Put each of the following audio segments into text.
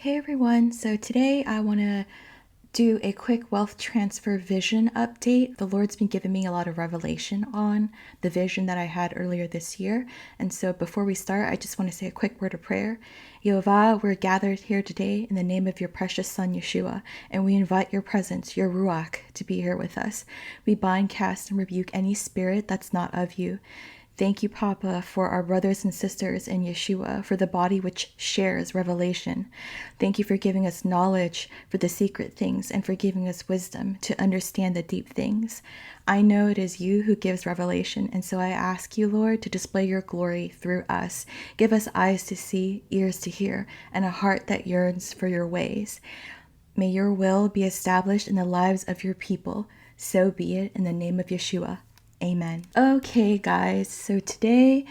Hey everyone, so today I want to do a quick wealth transfer vision update. The Lord's been giving me a lot of revelation on the vision that I had earlier this year. And so before we start, I just want to say a quick word of prayer. Yehovah, we're gathered here today in the name of your precious son, Yeshua, and we invite your presence, your Ruach, to be here with us. We bind, cast, and rebuke any spirit that's not of you. Thank you, Papa, for our brothers and sisters in Yeshua, for the body which shares revelation. Thank you for giving us knowledge for the secret things and for giving us wisdom to understand the deep things. I know it is you who gives revelation, and so I ask you, Lord, to display your glory through us. Give us eyes to see, ears to hear, and a heart that yearns for your ways. May your will be established in the lives of your people. So be it in the name of Yeshua. Amen. Okay, guys, so today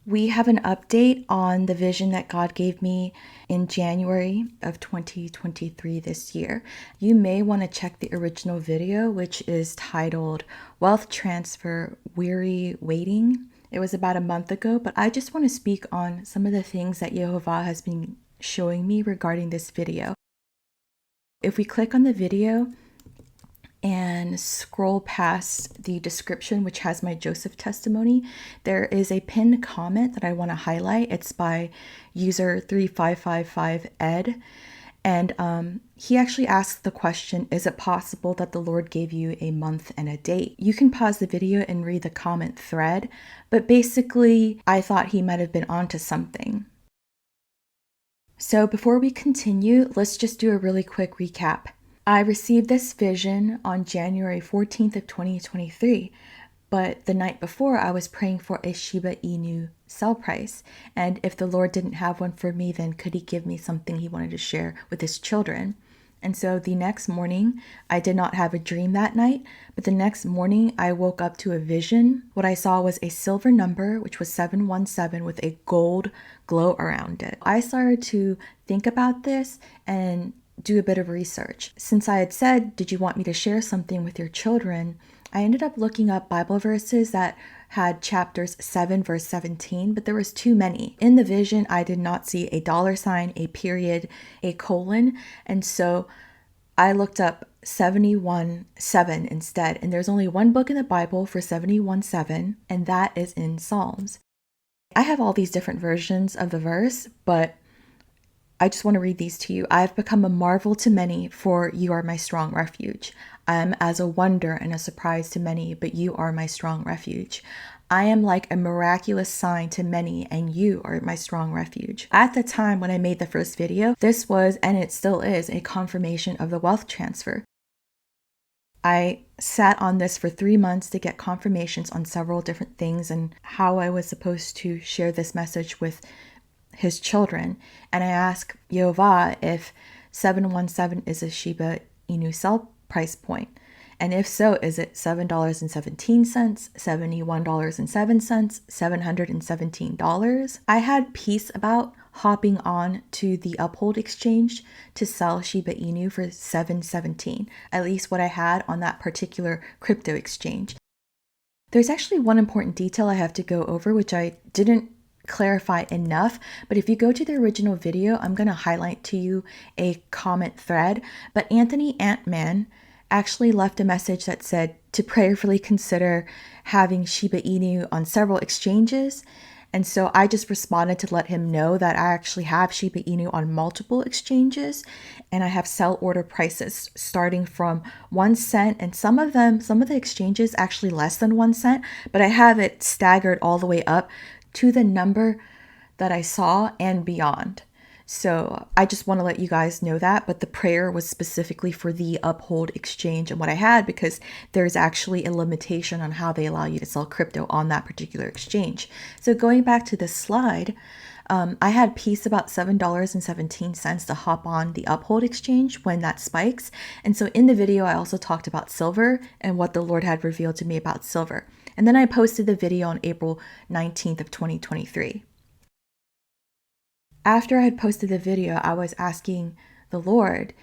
we have an update on the vision that God gave me in January of 2023 this year. You may want to check the original video, which is titled Wealth Transfer Weary Waiting. It was about a month ago, but I just want to speak on some of the things that Yehovah has been showing me regarding this video. If we click on the video and scroll past the description, which has my Joseph testimony, there is a pinned comment that I want to highlight. It's by user 3555ed. And he actually asked the question, is it possible that the Lord gave you a month and a date? You can pause the video and read the comment thread, but basically I thought he might have been onto something. So before we continue, let's just do a really quick recap. I received this vision on January 14th of 2023, but the night before I was praying for a Shiba Inu sell price. And if the Lord didn't have one for me, then could he give me something he wanted to share with his children? And so the next morning, I did not have a dream that night, but the next morning I woke up to a vision. What I saw was a silver number, which was 717 with a gold glow around it. I started to think about this and do a bit of research. Since I had said, did you want me to share something with your children? I ended up looking up Bible verses that had chapters 7 verse 17, but there was too many. In the vision, I did not see a dollar sign, a period, a colon, and so I looked up 71:7 instead, and there's only one book in the Bible for 71:7, and that is in Psalms. I have all these different versions of the verse, but I just want to read these to you. I have become a marvel to many, for you are my strong refuge. I am as a wonder and a surprise to many, but you are my strong refuge. I am like a miraculous sign to many, and you are my strong refuge. At the time when I made the first video, this was, and it still is, a confirmation of the wealth transfer. I sat on this for 3 months to get confirmations on several different things and how I was supposed to share this message with his children. And I asked Yehovah if 717 is a Shiba Inu sell price point. And if so, is it $7.17, $71.07, $717? I had peace about hopping on to the Uphold exchange to sell Shiba Inu for $7.17, at least what I had on that particular crypto exchange. There's actually one important detail I have to go over, which I didn't clarify enough, but if you go to the original video, I'm going to highlight to you a comment thread. But Anthony Antman actually left a message that said to prayerfully consider having Shiba Inu on several exchanges. And so I just responded to let him know that I actually have Shiba Inu on multiple exchanges, and I have sell order prices starting from 1 cent, and some of the exchanges actually less than 1 cent, but I have it staggered all the way up to the number that I saw and beyond. So I just want to let you guys know that, but the prayer was specifically for the Uphold exchange and what I had, because there's actually a limitation on how they allow you to sell crypto on that particular exchange. So going back to this slide, I had peace about $7.17 to hop on the Uphold exchange when that spikes. And so in the video, I also talked about silver and what the Lord had revealed to me about silver. And then I posted the video on April 19th of 2023. After I had posted the video, I was asking the Lord,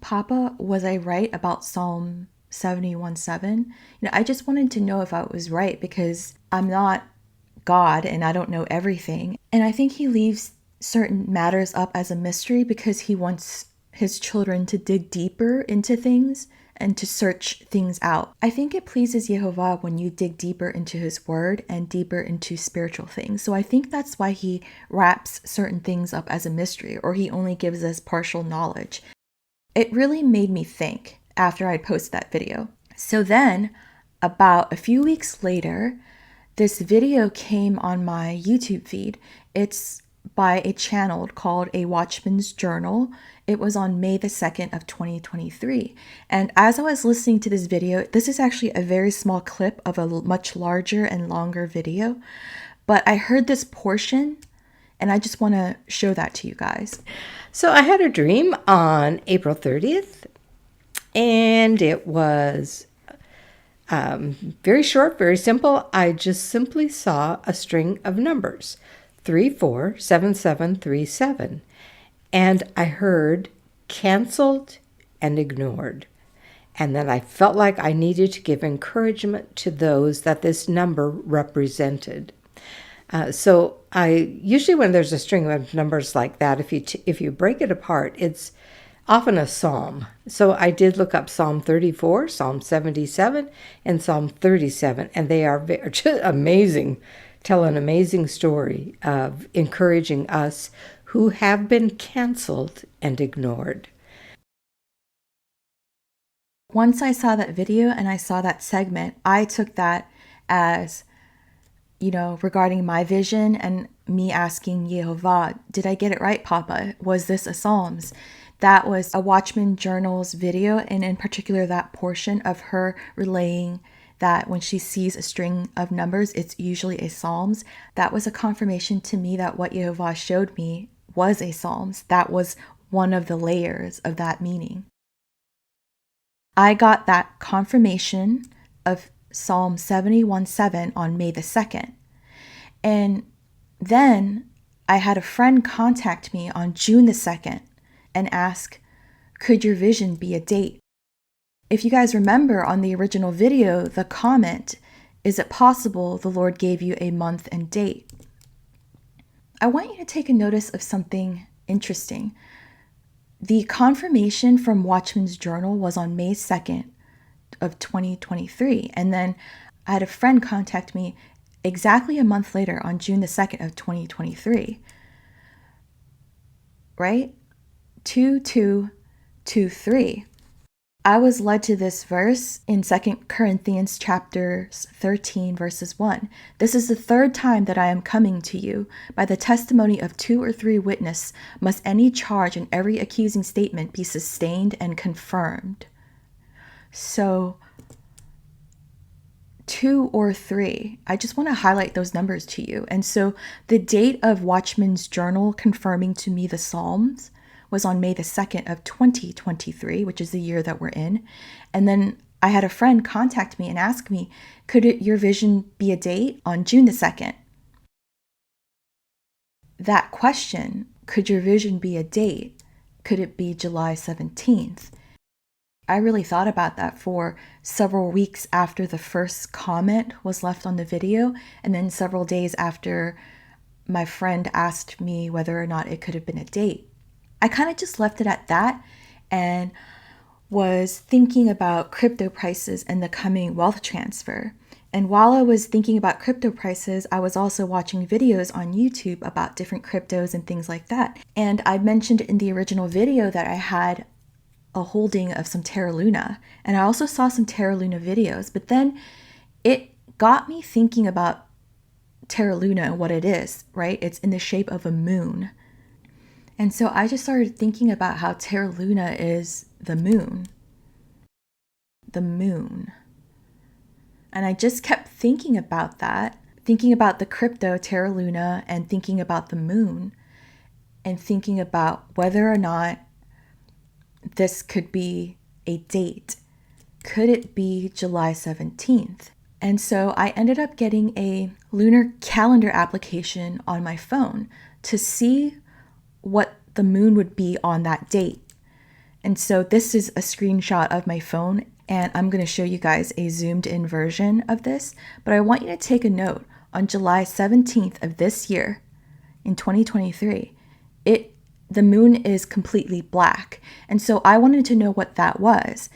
Papa, was I right about Psalm 71:7? I just wanted to know if I was right, because I'm not God and I don't know everything. And I think he leaves certain matters up as a mystery because he wants his children to dig deeper into things and to search things out. I think it pleases Yehovah when you dig deeper into his word and deeper into spiritual things. So I think that's why he wraps certain things up as a mystery, or he only gives us partial knowledge. It really made me think after I posted that video. So then, about a few weeks later, this video came on my YouTube feed. It's by a channel called A Watchman's Journal. It was on May the 2nd of 2023. And as I was listening to this video, this is actually a very small clip of a much larger and longer video, but I heard this portion and I just want to show that to you guys. So I had a dream on April 30th, and it was very short, very simple. I just simply saw a string of numbers, 347737, and I heard canceled and ignored. And then I felt like I needed to give encouragement to those that this number represented. So I usually, when there's a string of numbers like that, if you break it apart, it's often a psalm. So I did look up Psalm 34, Psalm 77, and Psalm 37, and they are just amazing, tell an amazing story of encouraging us who have been canceled and ignored. Once I saw that video and I saw that segment, I took that as, regarding my vision and me asking Yehovah, did I get it right, Papa? Was this a Psalms? That was a Watchman Journal's video, and in particular that portion of her relaying that when she sees a string of numbers, it's usually a Psalms. That was a confirmation to me that what Yehovah showed me was a Psalms. That was one of the layers of that meaning. I got that confirmation of Psalm 71:7 on May the 2nd. And then I had a friend contact me on June the 2nd and ask, could your vision be a date? If you guys remember on the original video, the comment, is it possible the Lord gave you a month and date? I want you to take a notice of something interesting. The confirmation from Watchman's Journal was on May 2nd of 2023. And then I had a friend contact me exactly a month later on June the 2nd of 2023. Right? 2223. I was led to this verse in 2 Corinthians chapter 13, verses 1. This is the third time that I am coming to you. By the testimony of 2 or 3 witnesses must any charge and every accusing statement be sustained and confirmed. So 2 or 3, I just want to highlight those numbers to you. And so the date of Watchman's Journal confirming to me the Psalms was on May the 2nd of 2023, which is the year that we're in. And then I had a friend contact me and ask me, could your vision be a date, on June the 2nd? That question, could your vision be a date? Could it be July 17th? I really thought about that for several weeks after the first comment was left on the video, and then several days after my friend asked me whether or not it could have been a date. I kind of just left it at that and was thinking about crypto prices and the coming wealth transfer. And while I was thinking about crypto prices, I was also watching videos on YouTube about different cryptos and things like that. And I mentioned in the original video that I had a holding of some Terra Luna, and I also saw some Terra Luna videos, but then it got me thinking about Terra Luna and what it is, right? It's in the shape of a moon. And so I just started thinking about how Terra Luna is the moon. The moon. And I just kept thinking about that, thinking about the crypto Terra Luna and thinking about the moon and thinking about whether or not this could be a date. Could it be July 17th? And so I ended up getting a lunar calendar application on my phone to see what the moon would be on that date. And so this is a screenshot of my phone, and I'm going to show you guys a zoomed in version of this. But I want you to take a note. On July 17th of this year, in 2023, the moon is completely black. And so I wanted to know what that was.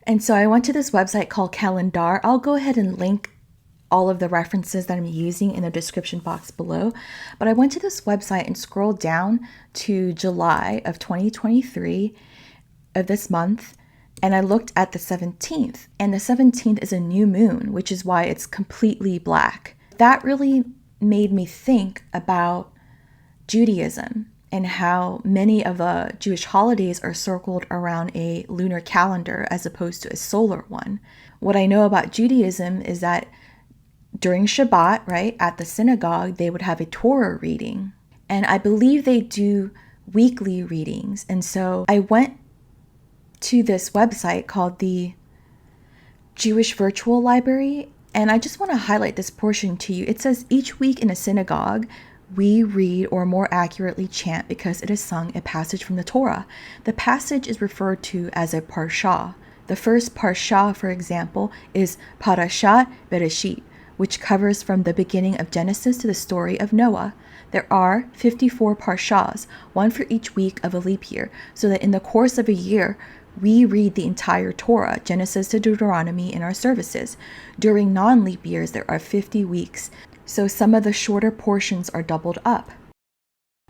And so I went to this website called Calendar. I'll go ahead and link all of the references that I'm using in the description box below. But I went to this website and scrolled down to July of 2023 of this month, and I looked at the 17th, and the 17th is a new moon, which is why it's completely black. That really made me think about Judaism and how many of the Jewish holidays are circled around a lunar calendar as opposed to a solar one. What I know about Judaism is that during Shabbat, right, at the synagogue, they would have a Torah reading. And I believe they do weekly readings. And so I went to this website called the Jewish Virtual Library, and I just want to highlight this portion to you. It says, each week in a synagogue, we read, or more accurately chant, because it is sung, a passage from the Torah. The passage is referred to as a Parashah. The first Parashah, for example, is Parashah Bereshit, which covers from the beginning of Genesis to the story of Noah. There are 54 Parashahs, one for each week of a leap year, so that in the course of a year, we read the entire Torah, Genesis to Deuteronomy, in our services. During non-leap years, there are 50 weeks, so some of the shorter portions are doubled up.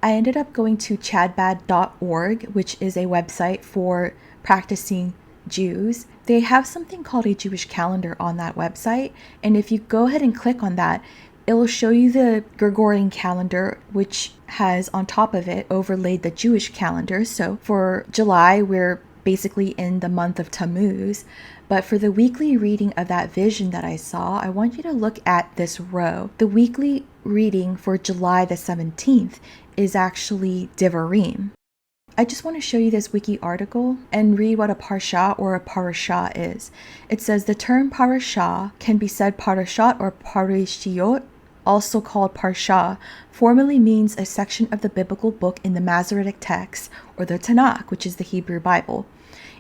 I ended up going to chadbad.org, which is a website for practicing Jews. They have something called a Jewish calendar on that website, and if you go ahead and click on that, it will show you the Gregorian calendar, which has on top of it overlaid the Jewish calendar. So for July, we're basically in the month of Tammuz. But for the weekly reading of that vision that I saw, I want you to look at this row. The weekly reading for July the 17th is actually Devarim. I just want to show you this wiki article and read what a parsha or a parashah is. It says the term parashah can be said parashat or parishiot, also called parsha, formally means a section of the biblical book in the Masoretic text, or the Tanakh, which is the Hebrew Bible.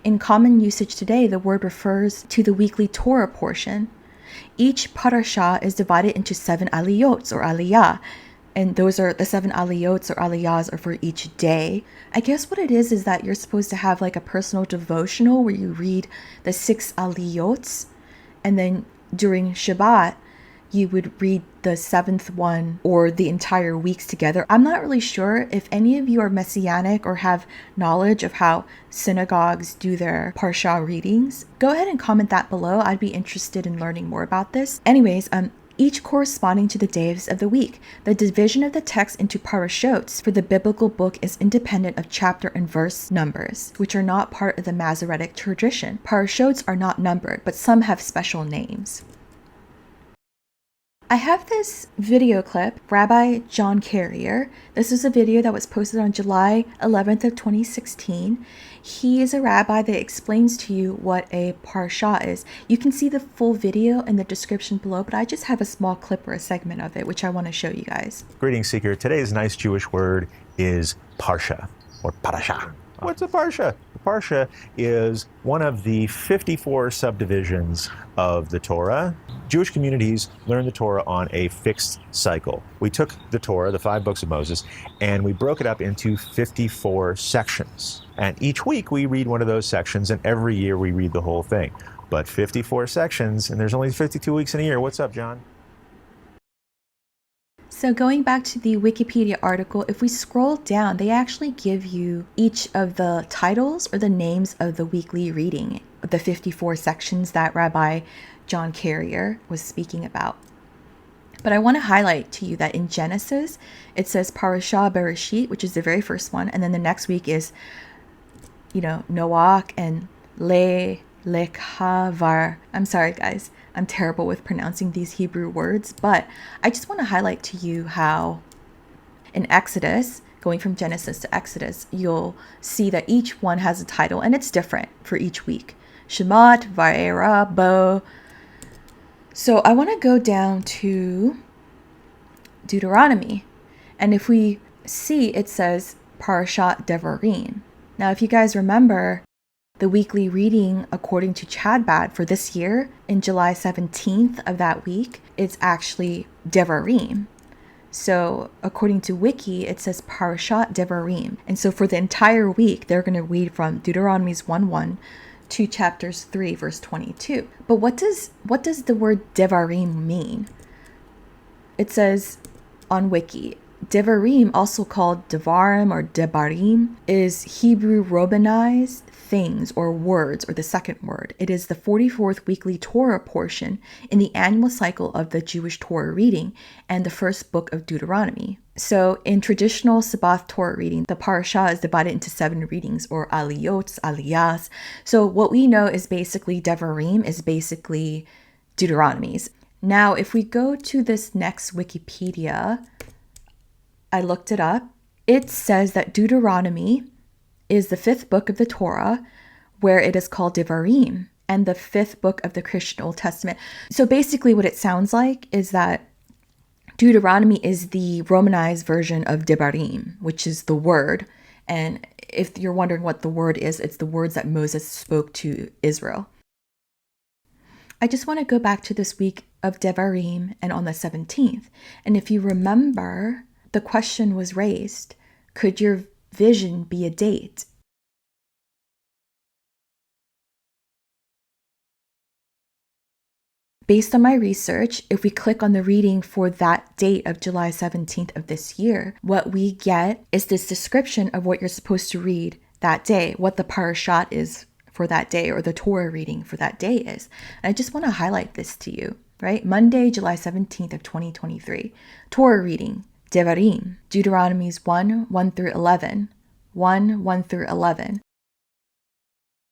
In common usage today, the word refers to the weekly Torah portion. Each parashah is divided into 7 aliyot or aliyah, and those are the 7 aliyots or aliyahs are for each day. I guess what it is that you're supposed to have like a personal devotional where you read the 6 aliyots, and then during Shabbat, you would read the 7th one or the entire weeks together. I'm not really sure if any of you are Messianic or have knowledge of how synagogues do their Parsha readings. Go ahead and comment that below. I'd be interested in learning more about this. Anyways, each corresponding to the days of the week. The division of the text into parashots for the biblical book is independent of chapter and verse numbers, which are not part of the Masoretic tradition. Parashots are not numbered, but some have special names. I have this video clip, Rabbi John Carrier. This is a video that was posted on July 11th of 2016. He is a rabbi that explains to you what a parsha is. You can see the full video in the description below, but I just have a small clip or a segment of it, which I want to show you guys. Greetings, Seeker. Today's nice Jewish word is parsha, or parashah. What's a parsha? A parsha is one of the 54 subdivisions of the Torah. Jewish communities learn the Torah on a fixed cycle. We took the Torah, the 5 books of Moses, and we broke it up into 54 sections. And each week we read one of those sections, and every year we read the whole thing. But 54 sections, and there's only 52 weeks in a year. What's up, John? So going back to the Wikipedia article, if we scroll down, they actually give you each of the titles or the names of the weekly reading, the 54 sections that Rabbi John Carrier was speaking about. But I want to highlight to you that in Genesis, it says Parashah Bereshit, which is the very first one, and then the next week is, Noach and Lekhavar. I'm sorry, guys. I'm terrible with pronouncing these Hebrew words, but I just want to highlight to you how in Exodus, going from Genesis to Exodus, you'll see that each one has a title, and it's different for each week. Shemot, Va'era, Bo. So I want to go down to Deuteronomy, and if we see, it says Parashat Devarim. Now, if you guys remember, the weekly reading, according to Chadbad for this year, in July 17th of that week, it's actually Devarim. So according to Wiki, it says Parashah Devarim. And so for the entire week, they're going to read from Deuteronomy's 1:1 to chapters 3, verse 22. But what does the word Devarim mean? It says on Wiki, Devarim, also called Devarim or Devarim, is Hebrew Romanized things or words, or the second word. It is the 44th weekly Torah portion in the annual cycle of the Jewish Torah reading and the first book of Deuteronomy. So in traditional Sabbath Torah reading, the parashah is divided into 7 readings, or aliyot, aliyahs. So what we know is basically Devarim is basically Deuteronomies. Now, if we go to this next Wikipedia, I looked it up. It says that Deuteronomy is the 5th book of the Torah, where it is called Devarim, and the 5th book of the Christian Old Testament. So basically what it sounds like is that Deuteronomy is the Romanized version of Devarim, which is the word. And if you're wondering what the word is, it's the words that Moses spoke to Israel. I just want to go back to this week of Devarim and on the 17th. And if you remember, the question was raised, could your vision be a date? Based on my research, if we click on the reading for that date of July 17th of this year, what we get is this description of what you're supposed to read that day, what the parashat is for that day, or the Torah reading for that day is. And I just want to highlight this to you, right? Monday, July 17th of 2023. Torah reading, Devarim, Deuteronomy's 1 through 11. 1 through 11.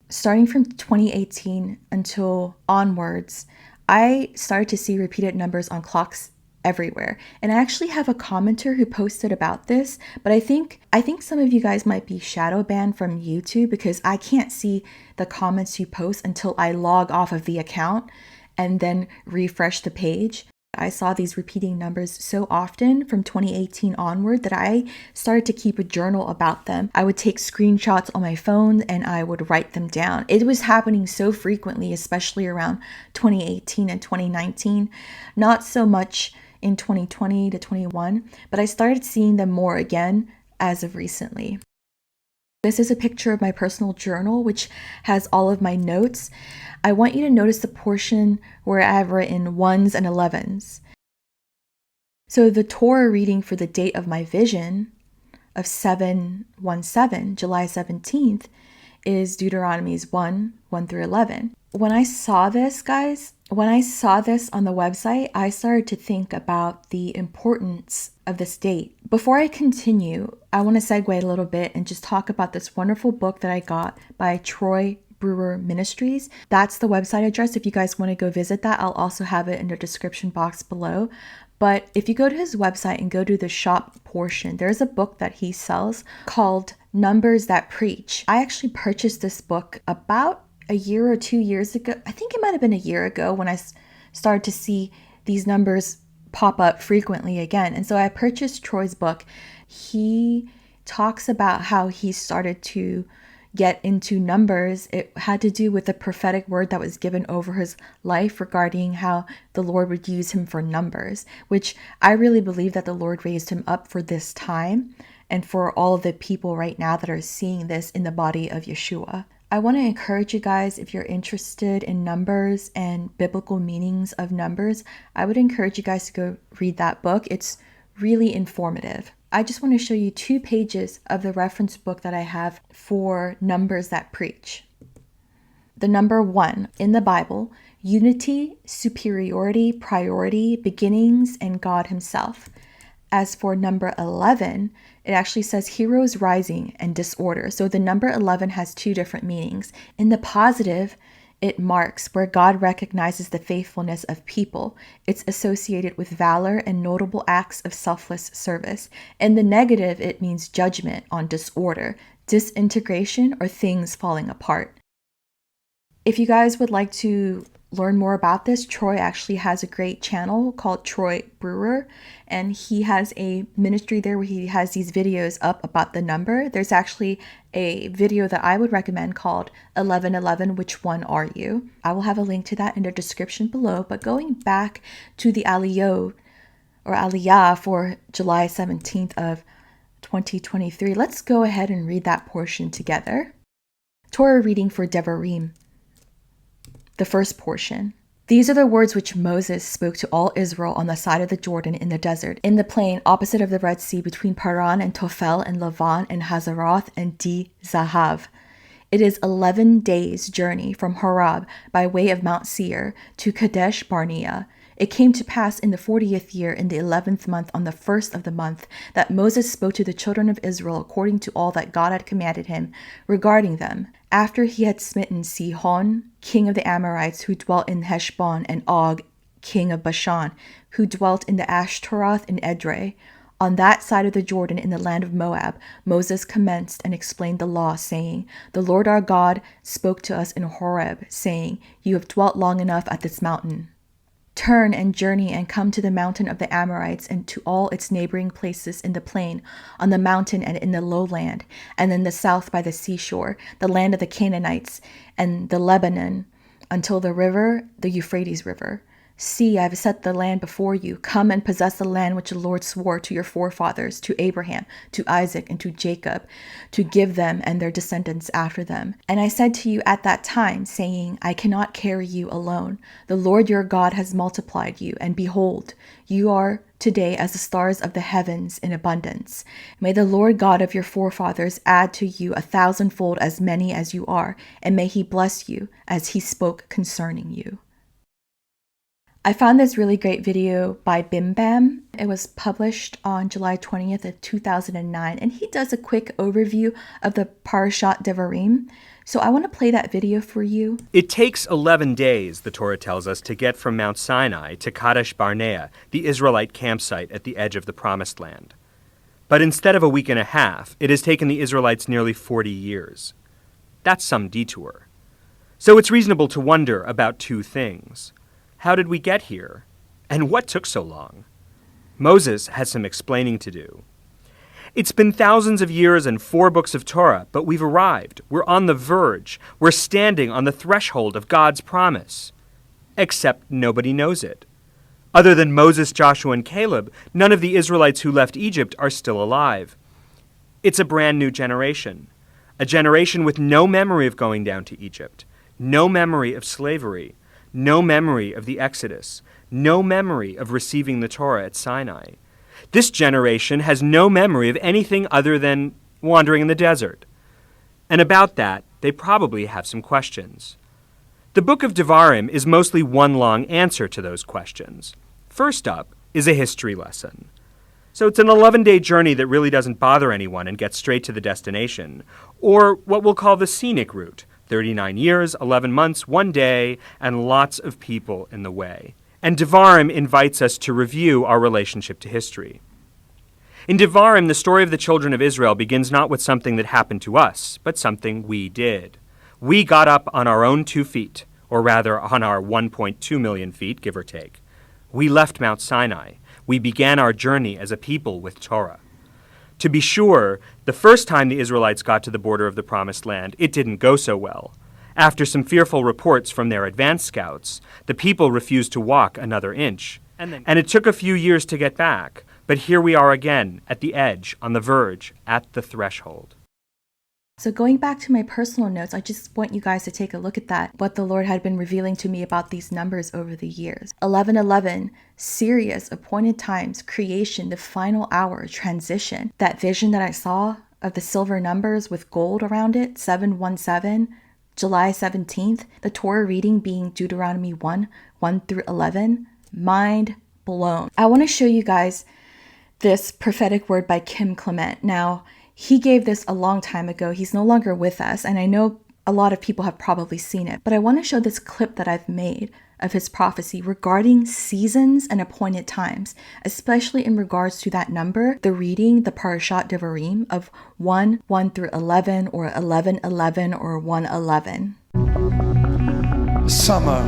Starting from 2018 until onwards, I started to see repeated numbers on clocks everywhere. And I actually have a commenter who posted about this, but I think some of you guys might be shadow banned from YouTube because I can't see the comments you post until I log off of the account and then refresh the page. I saw these repeating numbers so often from 2018 onward that I started to keep a journal about them. I would take screenshots on my phone and I would write them down. It was happening so frequently, especially around 2018 and 2019. Not so much in 2020 to 21, but I started seeing them more again as of recently. This is a picture of my personal journal, which has all of my notes. I want you to notice the portion where I have written 1s and 11s. So the Torah reading for the date of my vision of 7/17, July 17th, is Deuteronomy's 1 through 11. When I saw this, guys, when I saw this on the website, I started to think about the importance of this date. Before I continue, I want to segue a little bit and just talk about this wonderful book that I got by Brewer Ministries. That's the website address. If you guys want to go visit that, I'll also have it in the description box below. But if you go to his website and go to the shop portion, there's a book that he sells called Numbers That Preach. I actually purchased this book about a year or 2 years ago. I think it might have been a year ago when I started to see these numbers pop up frequently again. And so I purchased Troy's book. He talks about how he started to get into numbers. It had to do with the prophetic word that was given over his life regarding how the Lord would use him for numbers, which I really believe that the Lord raised him up for this time and for all the people right now that are seeing this in the body of Yeshua. I want to encourage you guys, if you're interested in numbers and biblical meanings of numbers, I would encourage you guys to go read that book. It's really informative. I just want to show you 2 pages of the reference book that I have for Numbers That Preach. The number 1 in the Bible, unity, superiority, priority, beginnings, and God himself. As for number 11, it actually says heroes rising and disorder. So the number 11 has 2 different meanings. In the positive, it marks where God recognizes the faithfulness of people. It's associated with valor and notable acts of selfless service. In the negative, it means judgment on disorder, disintegration, or things falling apart. If you guys would like to learn more about this, Troy actually has a great channel called Troy Brewer, and he has a ministry there where he has these videos up about the number. There's actually a video that I would recommend called 1111, Which One Are You? I will have a link to that in the description below. But going back to the Aliyot or Aliyah for July 17th of 2023. Let's go ahead and read that portion together. Torah reading for Devarim. The first portion. These are the words which Moses spoke to all Israel on the side of the Jordan in the desert, in the plain opposite of the Red Sea, between Paran and Tophel and Lavan and Hazeroth and Di-Zahav. It is 11 days' journey from Horeb by way of Mount Seir to Kadesh Barnea. It came to pass in the 40th year, in the 11th month, on the first of the month, that Moses spoke to the children of Israel according to all that God had commanded him regarding them, after he had smitten Sihon, king of the Amorites, who dwelt in Heshbon, and Og, king of Bashan, who dwelt in the Ashtaroth in Edrei. On that side of the Jordan, in the land of Moab, Moses commenced and explained the law, saying, The Lord our God spoke to us in Horeb, saying, You have dwelt long enough at this mountain. Turn and journey and come to the mountain of the Amorites and to all its neighboring places in the plain, on the mountain and in the lowland, and in the south by the seashore, the land of the Canaanites, and the Lebanon, until the river, the Euphrates River. See, I have set the land before you. Come and possess the land which the Lord swore to your forefathers, to Abraham, to Isaac, and to Jacob, to give them and their descendants after them. And I said to you at that time, saying, I cannot carry you alone. The Lord your God has multiplied you, and behold, you are today as the stars of the heavens in abundance. May the Lord God of your forefathers add to you 1,000-fold as many as you are, and may he bless you as he spoke concerning you. I found this really great video by Bim Bam. It was published on July 20th of 2009, and he does a quick overview of the Parashah Devarim. So I want to play that video for you. It takes 11 days, the Torah tells us, to get from Mount Sinai to Kadesh Barnea, the Israelite campsite at the edge of the Promised Land. But instead of a week and a half, it has taken the Israelites nearly 40 years. That's some detour. So it's reasonable to wonder about two things. How did we get here? And what took so long? Moses has some explaining to do. It's been thousands of years and 4 books of Torah, but we've arrived. We're on the verge. We're standing on the threshold of God's promise. Except nobody knows it. Other than Moses, Joshua, and Caleb, none of the Israelites who left Egypt are still alive. It's a brand new generation. A generation with no memory of going down to Egypt, no memory of slavery, no memory of the Exodus, no memory of receiving the Torah at Sinai. This generation has no memory of anything other than wandering in the desert. And about that, they probably have some questions. The book of Devarim is mostly one long answer to those questions. First up is a history lesson. So it's an 11-day journey that really doesn't bother anyone and gets straight to the destination, or what we'll call the scenic route. 39 years, 11 months, 1 day, and lots of people in the way. And Devarim invites us to review our relationship to history. In Devarim, the story of the children of Israel begins not with something that happened to us, but something we did. We got up on our own 2 feet, or rather on our 1.2 million feet, give or take. We left Mount Sinai. We began our journey as a people with Torah. To be sure, the first time the Israelites got to the border of the Promised Land, it didn't go so well. After some fearful reports from their advance scouts, the people refused to walk another inch. And it took a few years to get back, but here we are again, at the edge, on the verge, at the threshold. So going back to my personal notes, I just want you guys to take a look at that, what the Lord had been revealing to me about these numbers over the years. 11:11, serious, appointed times, creation, the final hour, transition. That vision that I saw of the silver numbers with gold around it, 717, July 17th, the Torah reading being Deuteronomy 1 through 11, mind blown. I want to show you guys this prophetic word by Clement. Now, he gave this a long time ago. He's no longer with us, and I know a lot of people have probably seen it, but I want to show this clip that I've made of his prophecy regarding seasons and appointed times, especially in regards to that number, the reading, the Parashat Devarim of 1 through 11, or 11:11, or 1:11. Summer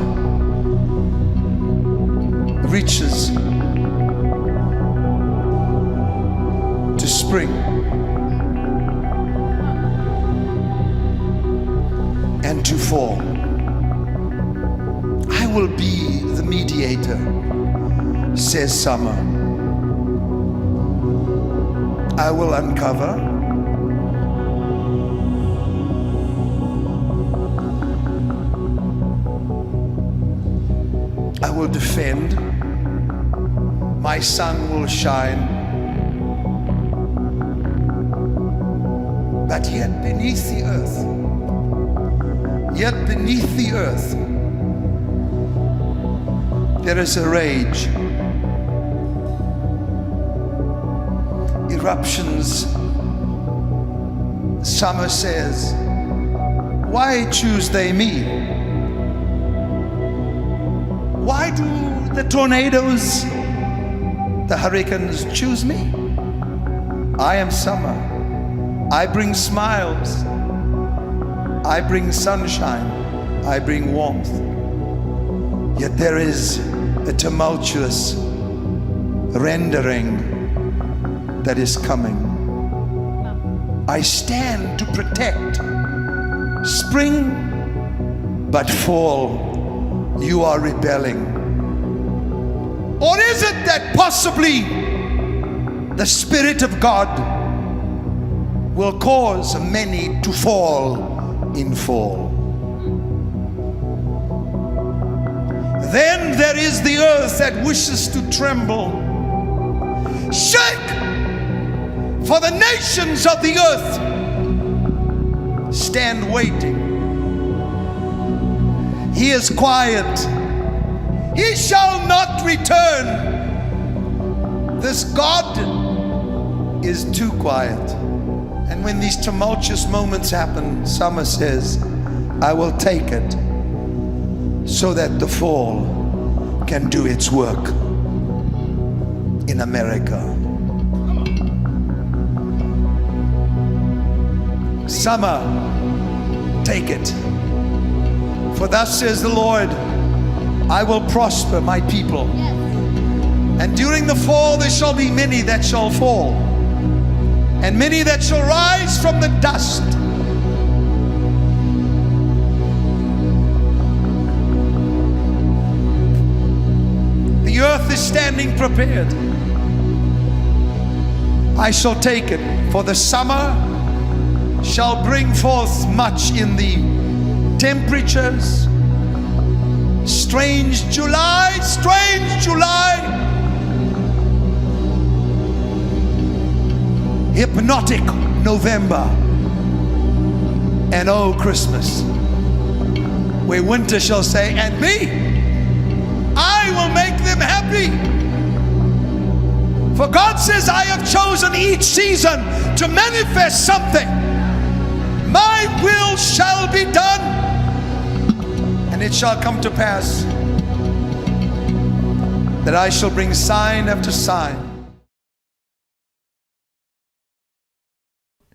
reaches to spring, and to fall. I will be the mediator, says summer. I will uncover. I will defend. My sun will shine. But yet beneath the earth, there is a rage. Eruptions. Summer says, why choose they me? Why do the tornadoes, the hurricanes choose me? I am summer. I bring smiles. I bring sunshine. I bring warmth. Yet there is a tumultuous rendering that is coming. I stand to protect spring, but fall. You are rebelling. Or is it that possibly the Spirit of God will cause many to fall in fall? Then there is the earth that wishes to tremble. Shake! For the nations of the earth stand waiting. He is quiet. He shall not return. This God is too quiet. And when these tumultuous moments happen, summer says, I will take it so that the fall can do its work in America. Summer, take it. For thus says the Lord, I will prosper my people. And during the fall there shall be many that shall fall, and many that shall rise from the dust. The earth is standing prepared. I shall take it, for the summer shall bring forth much in the temperatures. Strange July, hypnotic November, and oh Christmas, where winter shall say, and me, I will make them happy. For God says, I have chosen each season to manifest something. My will shall be done, and it shall come to pass that I shall bring sign after sign.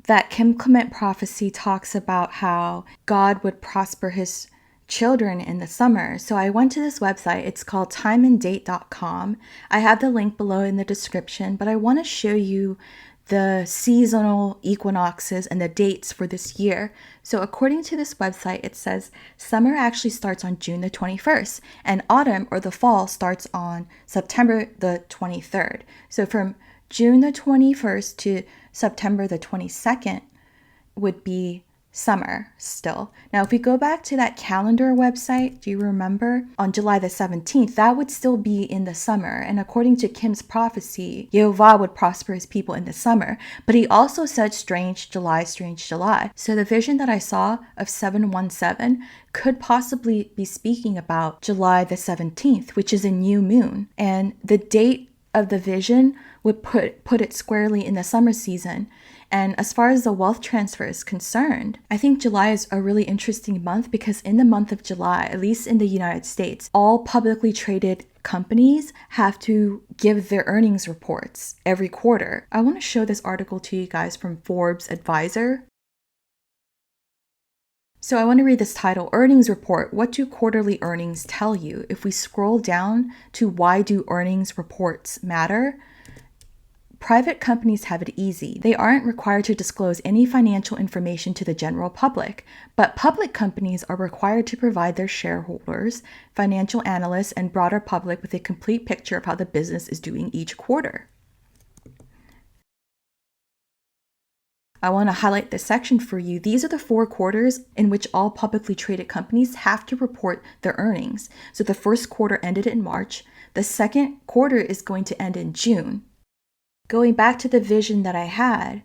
That Clement Prophecy talks about how God would prosper his children in the summer. So I went to this website. It's called timeanddate.com. I have the link below in the description, but I want to show you the seasonal equinoxes and the dates for this year. So according to this website, it says summer actually starts on June the 21st, and autumn or the fall starts on September the 23rd. So from June the 21st to September the 22nd would be summer still. Now, if we go back to that calendar website, do you remember? On July the 17th, that would still be in the summer. And according to Kim's prophecy, Yehovah would prosper his people in the summer. But he also said strange July, strange July. So the vision that I saw of 717 could possibly be speaking about July the 17th, which is a new moon. And the date of the vision would put it squarely in the summer season. And as far as the wealth transfer is concerned, I think July is a really interesting month because in the month of July, at least in the United States, all publicly traded companies have to give their earnings reports every quarter. I want to show this article to you guys from Forbes Advisor. So I want to read this title, Earnings Report. What do quarterly earnings tell you? If we scroll down to why do earnings reports matter? Private companies have it easy. They aren't required to disclose any financial information to the general public, but public companies are required to provide their shareholders, financial analysts, and broader public with a complete picture of how the business is doing each quarter. I want to highlight this section for you. These are the 4 quarters in which all publicly traded companies have to report their earnings. So the first quarter ended in March. The second quarter is going to end in June. Going back to the vision that I had,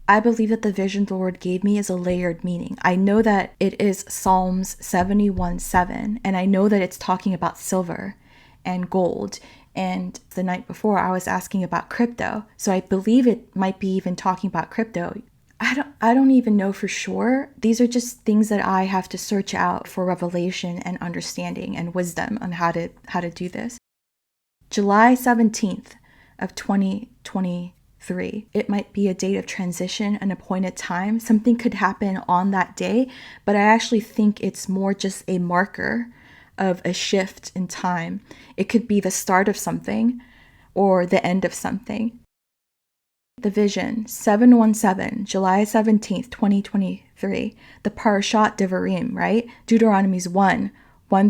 I believe that the vision the Lord gave me is a layered meaning. I know that it is Psalms 71:7, and I know that it's talking about silver and gold. And the night before, I was asking about crypto. So I believe it might be even talking about crypto. I don't even know for sure. These are just things that I have to search out for revelation and understanding and wisdom on how to do this. July 17th of 2023. It might be a date of transition, an appointed time. Something could happen on that day, but I actually think it's more just a marker of a shift in time. It could be the start of something or the end of something. The vision, 717, July 17th, 2023. The Parashah Devarim, right? Deuteronomy's 1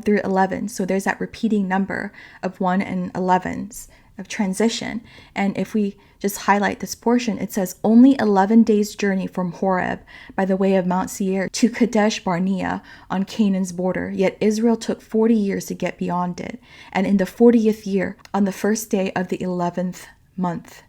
through 11. So there's that repeating number of 1 and 11s of transition. And if we just highlight this portion, it says only 11 days journey from Horeb by the way of Mount Seir to Kadesh Barnea on Canaan's border. Yet Israel took 40 years to get beyond it. And in the 40th year, on the first day of the 11th month.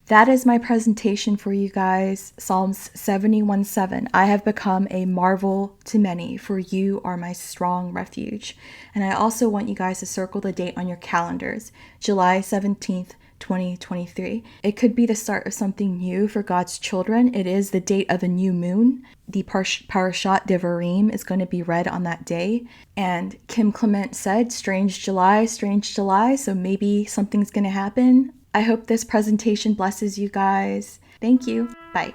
That is my presentation for you guys. Psalms 71:7. I have become a marvel to many, for you are my strong refuge. And I also want you guys to circle the date on your calendars, July 17th, 2023. It could be the start of something new for God's children. It is the date of a new moon. The Parashat Devarim is going to be read on that day. And Kim Clement said, strange July, so maybe something's going to happen. I hope this presentation blesses you guys. Thank you. Bye.